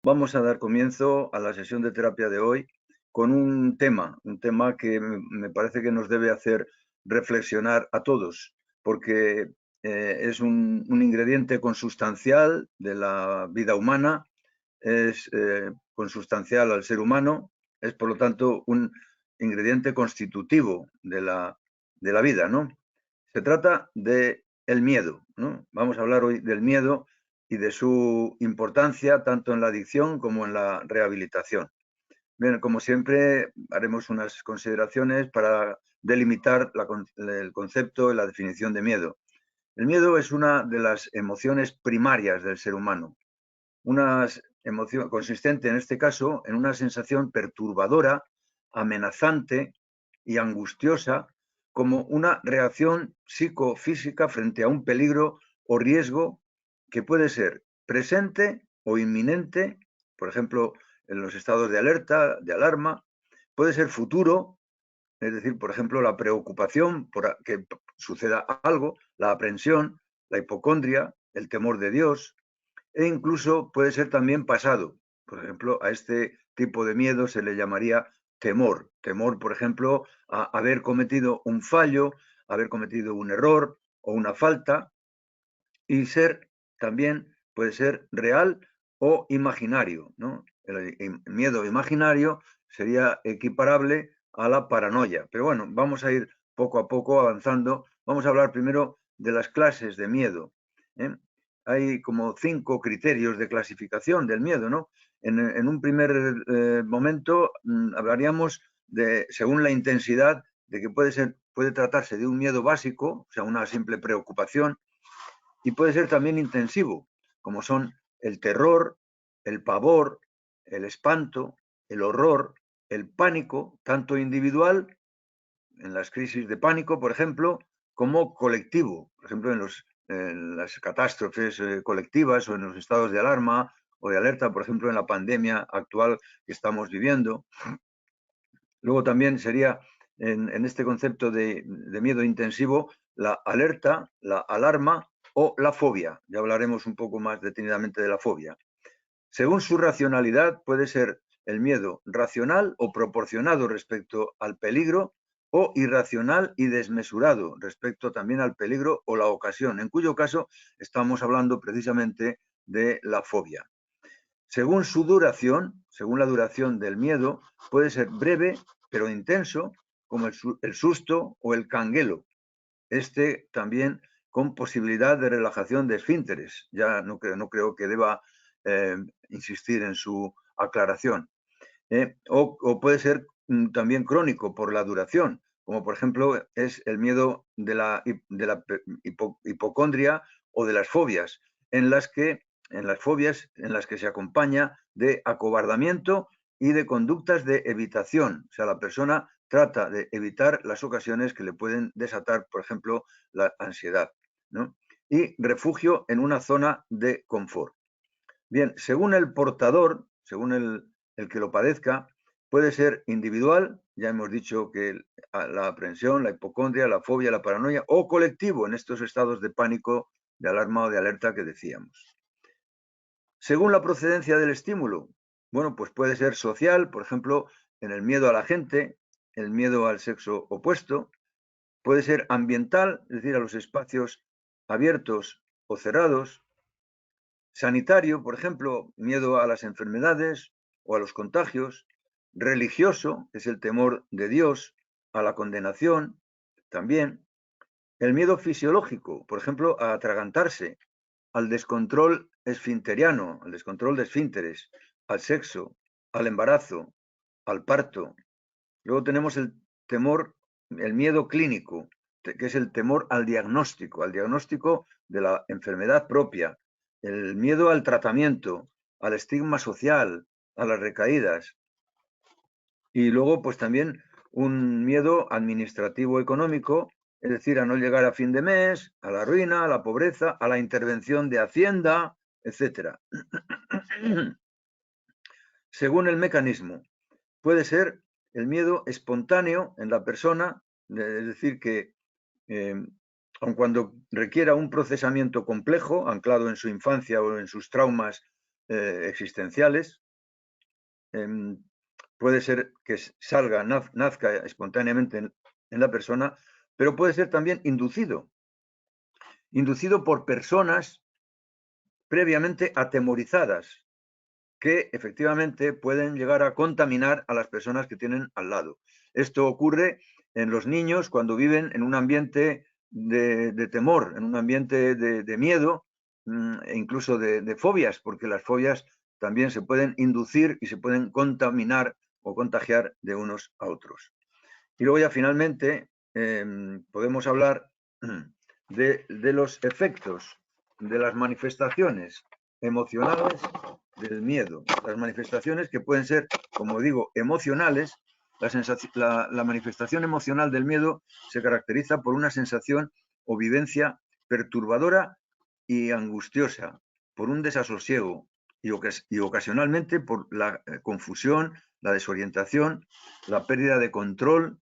Vamos a dar comienzo a la sesión de terapia de hoy con un tema que me parece que nos debe hacer reflexionar a todos, porque es un ingrediente consustancial de la vida humana, es consustancial al ser humano, es por lo tanto un ingrediente constitutivo de la vida, ¿no? Se trata de el miedo, ¿no? Vamos a hablar hoy del miedo y de su importancia tanto en la adicción como en la rehabilitación. Bien, como siempre, haremos unas consideraciones para delimitar el concepto y la definición de miedo. El miedo es una de las emociones primarias del ser humano, una emoción consistente en este caso en una sensación perturbadora, amenazante y angustiosa como una reacción psicofísica frente a un peligro o riesgo que puede ser presente o inminente, por ejemplo, en los estados de alerta, de alarma, puede ser futuro, es decir, por ejemplo, la preocupación por que suceda algo, la aprensión, la hipocondria, el temor de Dios, e incluso puede ser también pasado. Por ejemplo, a este tipo de miedo se le llamaría temor. Temor, por ejemplo, a haber cometido un fallo, haber cometido un error o una falta, y ser también puede ser real o imaginario, ¿no? El miedo imaginario sería equiparable a la paranoia. Pero bueno, vamos a ir poco a poco avanzando. Vamos a hablar primero de las clases de miedo, ¿eh? Hay como 5 criterios de clasificación del miedo, ¿no? En un primer momento hablaríamos de, según la intensidad, de que puede tratarse de un miedo básico, o sea, una simple preocupación, y puede ser también intensivo, como son el terror, el pavor, el espanto, el horror, el pánico, tanto individual, en las crisis de pánico, por ejemplo, como colectivo, por ejemplo, en las catástrofes colectivas o en los estados de alarma o de alerta, por ejemplo, en la pandemia actual que estamos viviendo. Luego también sería, en este concepto de miedo intensivo, la alerta, la alarma o la fobia. Ya hablaremos un poco más detenidamente de la fobia. Según su racionalidad, puede ser el miedo racional o proporcionado respecto al peligro, o irracional y desmesurado respecto también al peligro o la ocasión, en cuyo caso estamos hablando precisamente de la fobia. Según su duración, según la duración del miedo, puede ser breve pero intenso, como el susto o el canguelo. Este también con posibilidad de relajación de esfínteres. Ya no creo que deba eh, insistir en su aclaración. O puede ser también crónico por la duración, como por ejemplo es el miedo de la hipocondria o de las fobias, en las que en las fobias en las que se acompaña de acobardamiento y de conductas de evitación. O sea, la persona trata de evitar las ocasiones que le pueden desatar, por ejemplo, la ansiedad, ¿no? Y refugio en una zona de confort. Bien, según el portador, según el que lo padezca, puede ser individual, ya hemos dicho que la aprensión, la hipocondria, la fobia, la paranoia, o colectivo en estos estados de pánico, de alarma o de alerta que decíamos. Según la procedencia del estímulo, bueno, pues puede ser social, por ejemplo, en el miedo a la gente, el miedo al sexo opuesto, puede ser ambiental, es decir, a los espacios abiertos o cerrados, sanitario, por ejemplo, miedo a las enfermedades o a los contagios, religioso, que es el temor de Dios, a la condenación, también, el miedo fisiológico, por ejemplo, a atragantarse, al descontrol esfinteriano, al descontrol de esfínteres, al sexo, al embarazo, al parto. Luego tenemos el temor, el miedo clínico, que es el temor al diagnóstico de la enfermedad propia, el miedo al tratamiento, al estigma social, a las recaídas. Y luego, pues también un miedo administrativo económico, es decir, a no llegar a fin de mes, a la ruina, a la pobreza, a la intervención de Hacienda, etcétera. Según el mecanismo, puede ser el miedo espontáneo en la persona, es decir, que eh, aun cuando requiera un procesamiento complejo, anclado en su infancia o en sus traumas existenciales. Puede ser que salga, nazca espontáneamente en la persona, pero puede ser también inducido por personas previamente atemorizadas, que efectivamente pueden llegar a contaminar a las personas que tienen al lado. Esto ocurre en los niños cuando viven en un ambiente de temor, en un ambiente de miedo, e incluso de fobias, porque las fobias también se pueden inducir y se pueden contaminar o contagiar de unos a otros. Y luego ya finalmente podemos hablar de los efectos, de las manifestaciones emocionales del miedo. Las manifestaciones que pueden ser, como digo, emocionales. La manifestación emocional del miedo se caracteriza por una sensación o vivencia perturbadora y angustiosa, por un desasosiego y ocasionalmente por la confusión, la desorientación, la pérdida de control,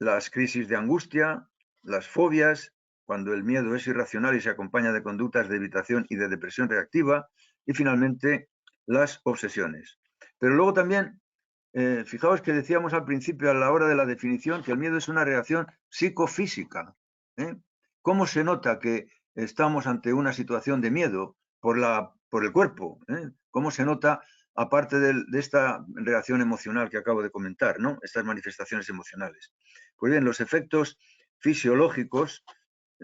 las crisis de angustia, las fobias, cuando el miedo es irracional y se acompaña de conductas de evitación y de depresión reactiva, y finalmente las obsesiones. Pero luego también, fijaos que decíamos al principio, a la hora de la definición, que el miedo es una reacción psicofísica. ¿Cómo se nota que estamos ante una situación de miedo? Por el cuerpo. ¿Cómo se nota, aparte de esta reacción emocional que acabo de comentar, ¿no? Estas manifestaciones emocionales? Pues bien, los efectos fisiológicos,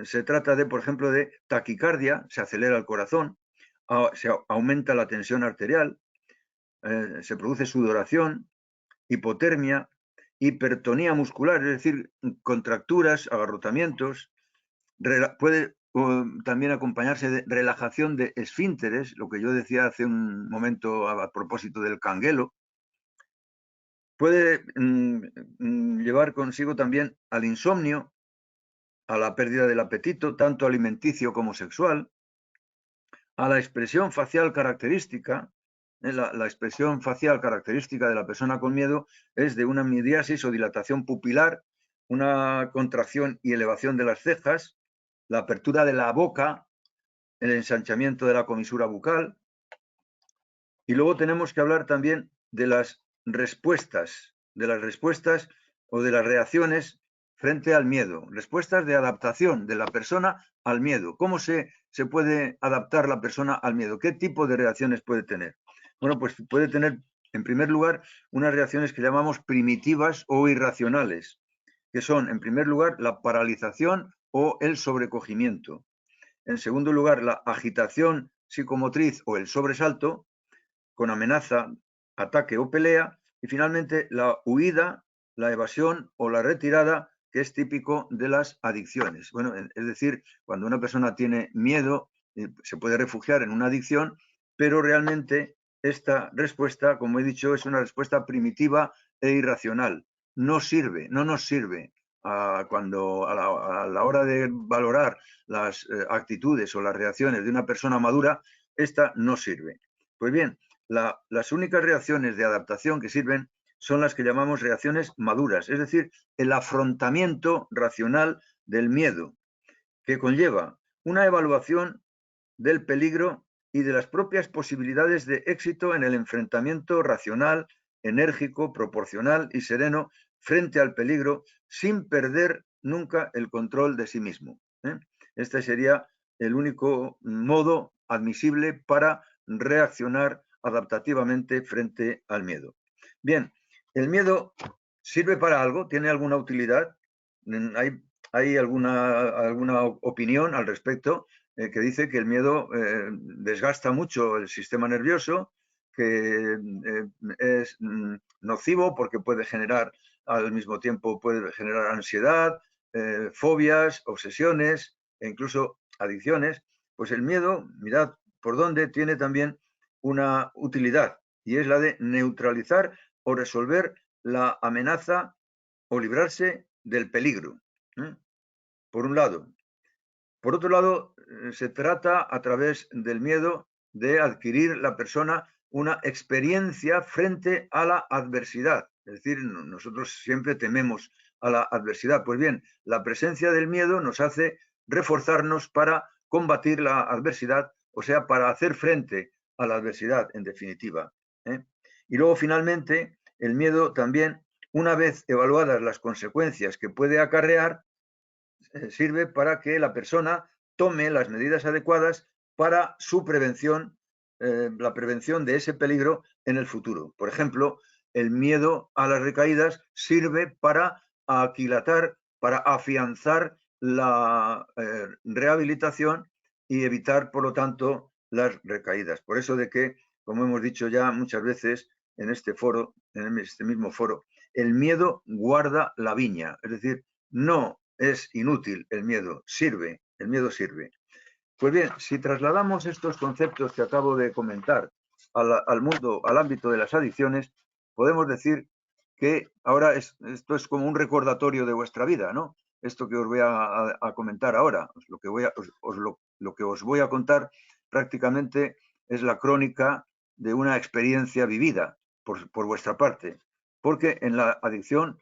se trata de, por ejemplo, de taquicardia, se acelera el corazón, se aumenta la tensión arterial, se produce sudoración, hipotermia, hipertonía muscular, es decir, contracturas, agarrotamientos. Puede también acompañarse de relajación de esfínteres, lo que yo decía hace un momento a propósito del canguelo. Puede llevar consigo también al insomnio, a la pérdida del apetito, tanto alimenticio como sexual, a la expresión facial característica. La expresión facial característica de la persona con miedo es de una miriasis o dilatación pupilar, una contracción y elevación de las cejas, la apertura de la boca, el ensanchamiento de la comisura bucal. Y luego tenemos que hablar también de las respuestas o de las reacciones frente al miedo, respuestas de adaptación de la persona al miedo. ¿Cómo se puede adaptar la persona al miedo? ¿Qué tipo de reacciones puede tener? Bueno, pues puede tener, en primer lugar, unas reacciones que llamamos primitivas o irracionales, que son, en primer lugar, la paralización o el sobrecogimiento. En segundo lugar, la agitación psicomotriz o el sobresalto, con amenaza, ataque o pelea, y finalmente la huida, la evasión o la retirada, que es típico de las adicciones. Bueno, es decir, cuando una persona tiene miedo, se puede refugiar en una adicción, pero realmente esta respuesta, como he dicho, es una respuesta primitiva e irracional. No nos sirve cuando a la hora de valorar las actitudes o las reacciones de una persona madura, esta no sirve. Pues bien, las únicas reacciones de adaptación que sirven son las que llamamos reacciones maduras, es decir, el afrontamiento racional del miedo, que conlleva una evaluación del peligro y de las propias posibilidades de éxito en el enfrentamiento racional, enérgico, proporcional y sereno frente al peligro, sin perder nunca el control de sí mismo. Este sería el único modo admisible para reaccionar adaptativamente frente al miedo. Bien, ¿el miedo sirve para algo? ¿Tiene alguna utilidad? ¿Hay alguna opinión al respecto? Que dice que el miedo desgasta mucho el sistema nervioso, que es nocivo porque puede generar, al mismo tiempo puede generar ansiedad, fobias, obsesiones e incluso adicciones. Pues el miedo, mirad por dónde, tiene también una utilidad, y es la de neutralizar o resolver la amenaza o librarse del peligro, por un lado. Por otro lado, se trata, a través del miedo, de adquirir la persona una experiencia frente a la adversidad. Es decir, nosotros siempre tememos a la adversidad. Pues bien, la presencia del miedo nos hace reforzarnos para combatir la adversidad, o sea, para hacer frente a la adversidad, en definitiva. Y luego, finalmente, el miedo también, una vez evaluadas las consecuencias que puede acarrear, sirve para que la persona tome las medidas adecuadas para su prevención, la prevención de ese peligro en el futuro. Por ejemplo, el miedo a las recaídas sirve para aquilatar, para afianzar la rehabilitación y evitar, por lo tanto, las recaídas. Por eso de que, como hemos dicho ya muchas veces en este foro, en este mismo foro, el miedo guarda la viña, es decir, no es inútil el miedo sirve. Pues bien, si trasladamos estos conceptos que acabo de comentar al mundo, al ámbito de las adicciones, podemos decir que ahora esto es como un recordatorio de vuestra vida, ¿no? Esto que os voy a comentar ahora, lo que os voy a contar prácticamente es la crónica de una experiencia vivida por vuestra parte. Porque en la adicción,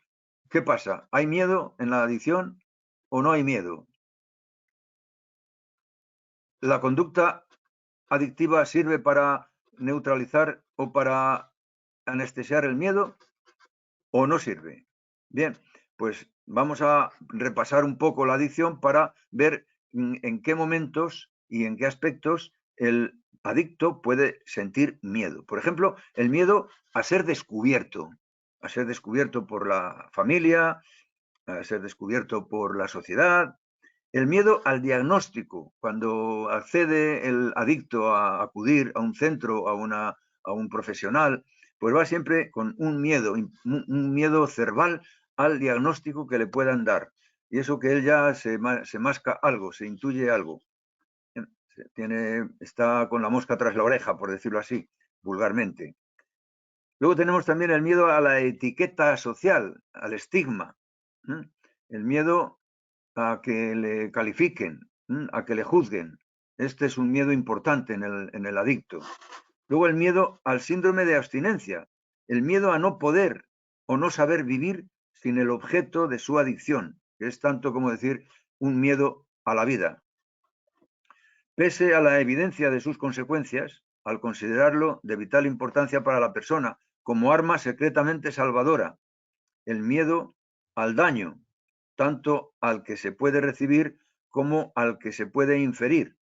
¿qué pasa? ¿Hay miedo en la adicción o no hay miedo? ¿La conducta adictiva sirve para neutralizar o para anestesiar el miedo o no sirve? Bien, pues vamos a repasar un poco la adicción para ver en qué momentos y en qué aspectos el adicto puede sentir miedo. Por ejemplo, el miedo a ser descubierto por la familia, a ser descubierto por la sociedad. El miedo al diagnóstico, cuando accede el adicto a acudir a un centro, a un profesional, pues va siempre con un miedo cerval al diagnóstico que le puedan dar. Y eso que él ya se masca algo, se intuye algo. Está con la mosca tras la oreja, por decirlo así, vulgarmente. Luego tenemos también el miedo a la etiqueta social, al estigma. El miedo a que le califiquen, a que le juzguen. Este es un miedo importante en el adicto. Luego el miedo al síndrome de abstinencia, el miedo a no poder o no saber vivir sin el objeto de su adicción, que es tanto como decir un miedo a la vida. Pese a la evidencia de sus consecuencias, al considerarlo de vital importancia para la persona como arma secretamente salvadora, el miedo al daño, tanto al que se puede recibir como al que se puede inferir.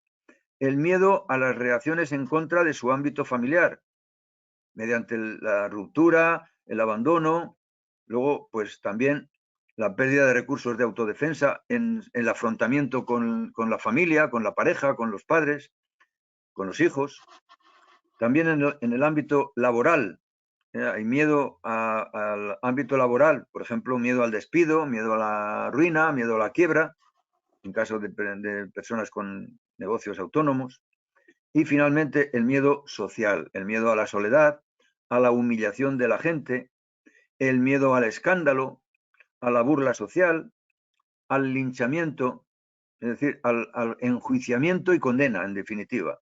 El miedo a las reacciones en contra de su ámbito familiar, mediante la ruptura, el abandono, luego pues también la pérdida de recursos de autodefensa en el afrontamiento con la familia, con la pareja, con los padres, con los hijos. También en el ámbito laboral, hay miedo al ámbito laboral, por ejemplo, miedo al despido, miedo a la ruina, miedo a la quiebra, en caso de personas con negocios autónomos. Y finalmente el miedo social, el miedo a la soledad, a la humillación de la gente, el miedo al escándalo, a la burla social, al linchamiento, es decir, al enjuiciamiento y condena, en definitiva.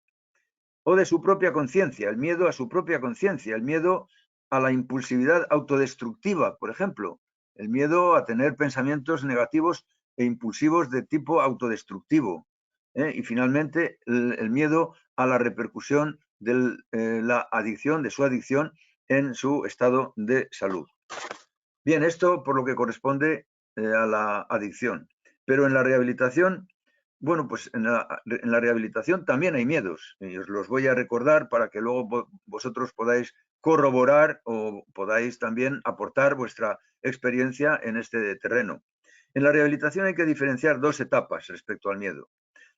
O de su propia conciencia, el miedo a su propia conciencia, el miedo a la impulsividad autodestructiva, por ejemplo, el miedo a tener pensamientos negativos e impulsivos de tipo autodestructivo. Y finalmente, el miedo a la repercusión de la adicción, de su adicción en su estado de salud. Bien, esto por lo que corresponde a la adicción. Pero en la rehabilitación, bueno, pues en la rehabilitación también hay miedos, y os los voy a recordar para que luego vosotros podáis corroborar o podáis también aportar vuestra experiencia en este terreno. En la rehabilitación hay que diferenciar dos etapas respecto al miedo.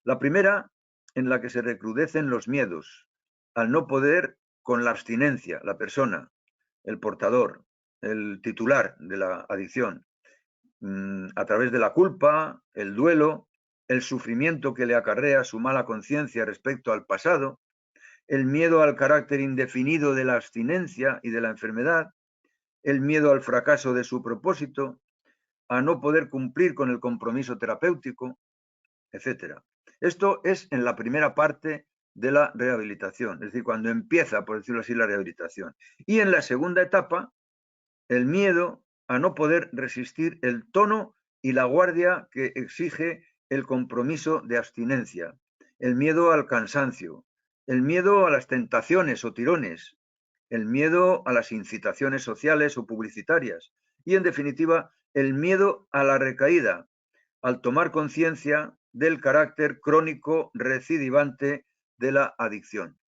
La primera, en la que se recrudecen los miedos, al no poder con la abstinencia, la persona, el portador, el titular de la adicción, a través de la culpa, el duelo, el sufrimiento que le acarrea su mala conciencia respecto al pasado, el miedo al carácter indefinido de la abstinencia y de la enfermedad, el miedo al fracaso de su propósito, a no poder cumplir con el compromiso terapéutico, etc. Esto es en la primera parte de la rehabilitación, es decir, cuando empieza, por decirlo así, la rehabilitación. Y en la segunda etapa, el miedo a no poder resistir el tono y la guardia que exige el compromiso de abstinencia, el miedo al cansancio, el miedo a las tentaciones o tirones, el miedo a las incitaciones sociales o publicitarias y, en definitiva, el miedo a la recaída, al tomar conciencia del carácter crónico recidivante de la adicción.